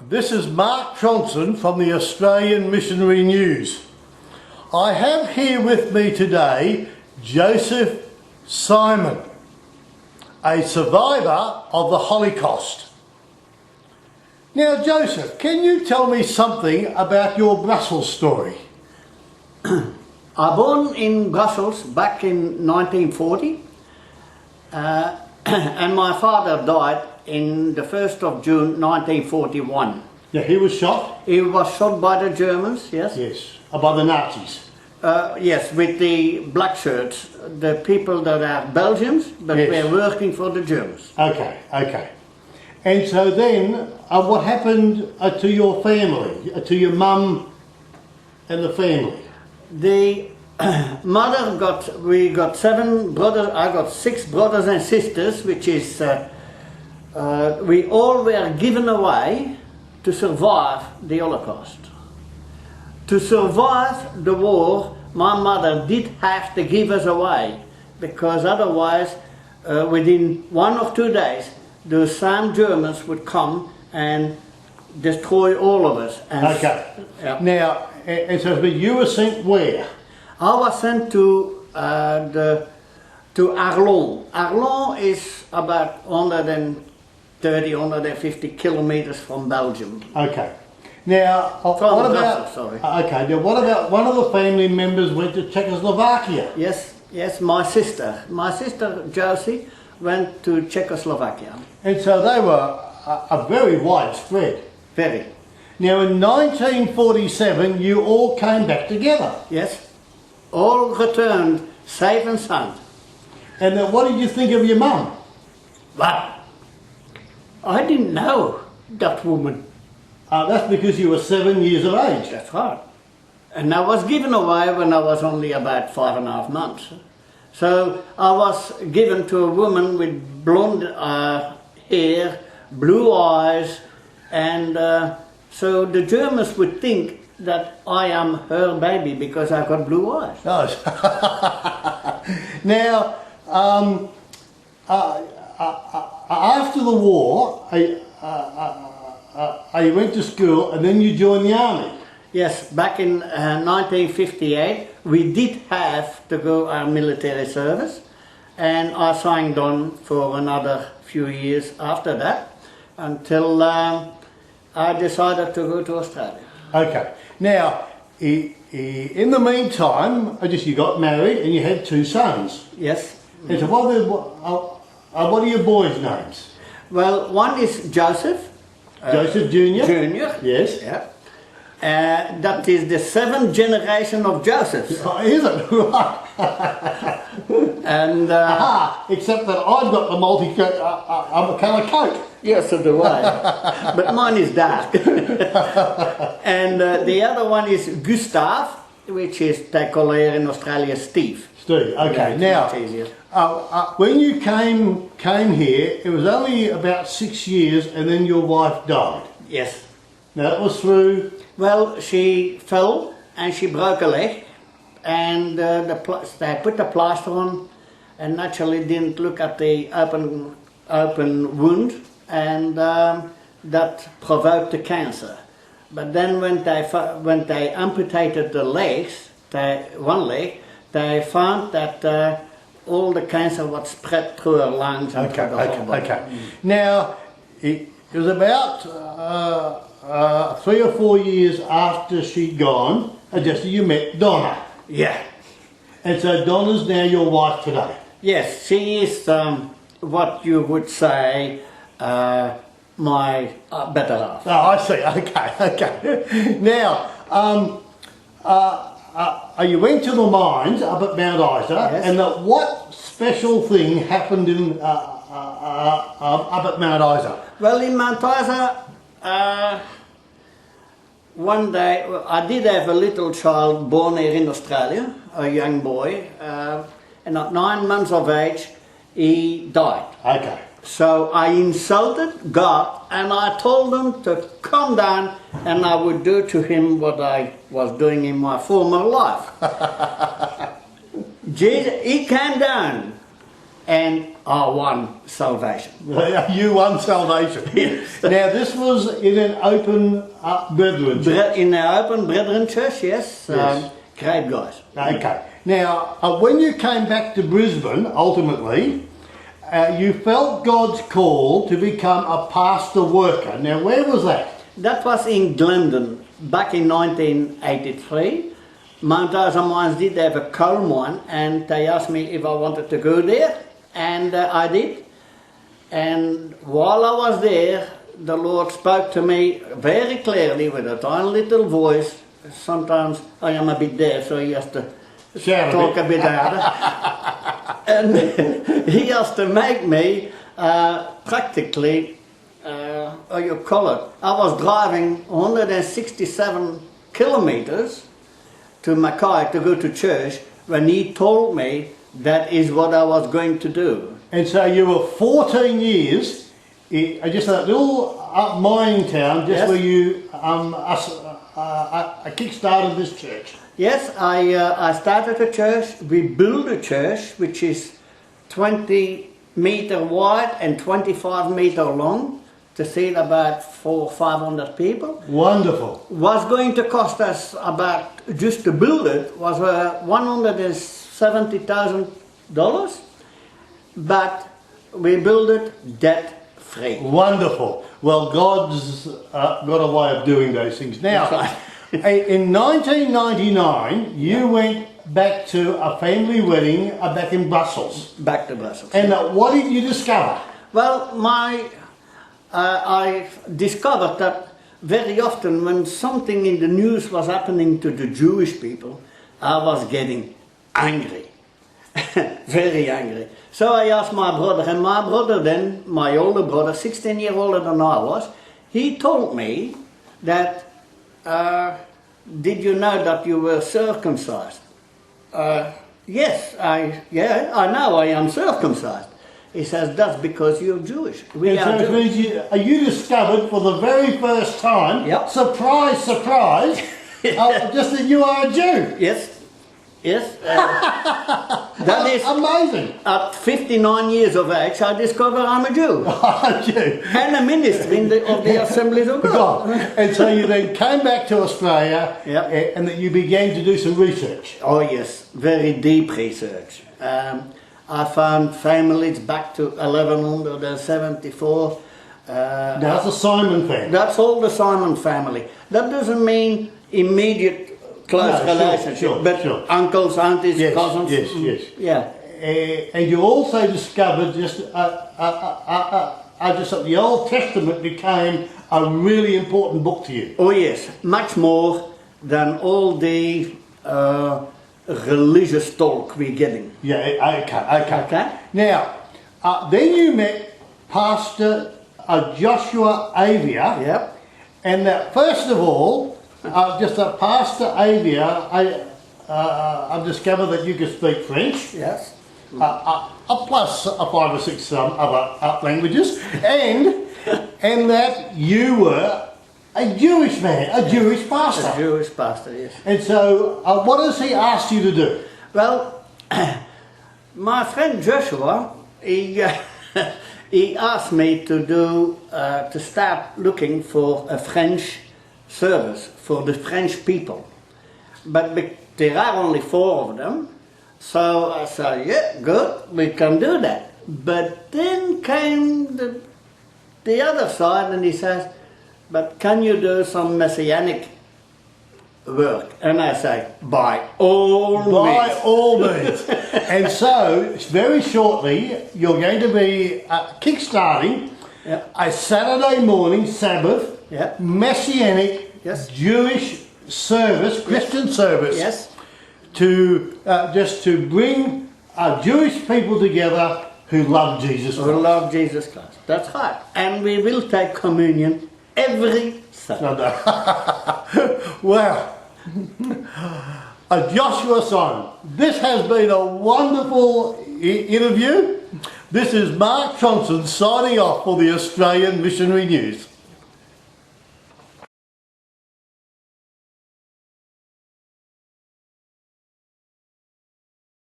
This is Mark Tronson from the Australian Missionary News. I have here with me today Jospeh Simon, a survivor of the Holocaust. Now Jospeh, can you tell me something about your Brussels story? I born in Brussels back in 1940 and my father died in the 1st of June 1941. Yeah, he was shot? He was shot by the Germans, yes? Yes, by the Nazis. Yes, with the black shirts, the people that are Belgians, but Yes. were working for the Germans. Okay, okay. And so then, what happened to your family, to your mum and the family? The mother we got 7 brothers, I got 6 brothers and sisters, which is, we all were given away to survive the Holocaust. To survive the war, my mother did have to give us away, because otherwise, within 1 or 2 days, the same Germans would come and destroy all of us. And Okay. yeah. Now, and so but you were sent where? I was sent to Arlon. Arlon is about 130, 150 kilometers from Belgium. Okay. Now, From what Brussels, about? sorry. Okay. Now, what about one of the family members went to Czechoslovakia? Yes, yes, my sister Josie went to Czechoslovakia. And so they were a very widespread. Very. Now, in 1947, you all came back together. Yes, all returned safe and sound. And then, what did you think of your mum? But I didn't know that woman. That's because you were 7 years of age. That's right. And I was given away when I was only about 5.5 months. So I was given to a woman with blonde hair, blue eyes, and so the Germans would think that I am her baby because I got blue eyes. Oh. Now, after the war, you went to school and then you joined the army. Yes, back in 1958 we did have to go our military service, and I signed on for another few years after that until I decided to go to Australia. Okay. Now, in the meantime, you got married and you had 2 sons. Yes. And so what are your boys' names? Well, one is Joseph. Joseph Jr.? Junior. Yes. Yeah. That is the 7th generation of Josephs. Oh, is it? Right. And except that I've got the multi-colour coat. yes, so do I. But mine is dark. And the other one is Gustav, which is, they call here in Australia, Steve. Steve, okay. Yeah, Now, much easier. when you came here, it was only about 6 years and then your wife died. Yes. Now, that was through... Well, she fell and she broke a leg, and they put the plaster on and naturally didn't look at the open wound, and that provoked the cancer. But then when they amputated the legs, one leg, they found that all the cancer was spread through her lungs and through the whole body. Okay. Now, it was about 3 or 4 years after she'd gone, you met Donna. Yeah. And so Donna's now your wife today. Yes, she is what you would say my better half. Oh, I see. Okay. Now, you went to the mines up at Mount Isa, Yes. and what special thing happened up at Mount Isa? Well, in Mount Isa, one day I did have a little child born here in Australia, a young boy, and at 9 months of age he died. Okay. So I insulted God and I told him to come down and I would do to him what I was doing in my former life. Jesus, he came down and I won salvation. You won salvation. Yes. Now this was in an open brethren church. In the open brethren church, yes. Yes. Great guys. Okay. Now, when you came back to Brisbane, ultimately, you felt God's call to become a pastor worker. Now, where was that? That was in Glendon back in 1983. Mount Isa Mines did have a coal mine, and they asked me if I wanted to go there, and I did. And while I was there, the Lord spoke to me very clearly with a tiny little voice. Sometimes I am a bit deaf, so he has to talk a bit louder. And he has to make me practically, how you call it, I was driving 167 kilometers to Mackay to go to church when he told me that is what I was going to do. And so you were 14 years in just a little mining town, just Yes. where you kick-started this church. Yes, I started a church. We built a church which is 20 meter wide and 25 meter long to seat about 400 or 500 people. Wonderful. Was going to cost us about, just to build it, was $170,000, but we built it debt free. Wonderful. Well, God's got a way of doing those things. Now, in 1999, you went back to a family wedding back in Brussels. Back to Brussels. And what did you discover? Well, I discovered that very often when something in the news was happening to the Jewish people, I was getting angry, very angry. So I asked my brother, and my brother then, my older brother, 16 years older than I was, he told me that, did you know that you were circumcised? Yes, I know I am circumcised. He says, that's because you're Jewish. We are so Jewish. you discovered for the very first time, Yep. surprise, surprise, just that you are a Jew. Yes, yes. That is, Amazing. at 59 years of age, I discover I'm a Jew. A Jew. And a minister of the Assemblies of God. God. And so you then came back to Australia Yep. and that you began to do some research. Oh yes, very deep research. I found families back to 1174. Now that's a Simon family. That's all the Simon family. That doesn't mean immediate close No, relationship, sure, but sure. uncles, aunties, Yes, cousins. yes, yes. Yeah. And you also discovered just that the Old Testament became a really important book to you. Oh yes, much more than all the religious talk we're getting. Yeah, okay. Okay. Now, then you met Pastor Joshua Avia. Yep. And that first of all, just Pastor Avia, I've discovered that you can speak French. Yes. Plus 5 or 6 other languages, and that you were a Jewish man, a Jewish pastor. A Jewish pastor, yes. And so, what has he asked you to do? Well, my friend Joshua, he asked me to start looking for a French service for the French people. But there are only 4 of them. So I said, yeah, good, we can do that. But then came the other side, and he says, but can you do some messianic work? And I say, by all means. By all means. And so, very shortly, you're going to be kick-starting Yep. a Saturday morning Sabbath, Yep. Messianic, Yes. Jewish service, Christian service. Yes. To just to bring Jewish people together who love Jesus We Christ. love Jesus Christ. That's right. And we will take communion every Sunday. Wow. Joshua Simon, this has been a wonderful interview. This is Mark Johnson signing off for the Australian Missionary News.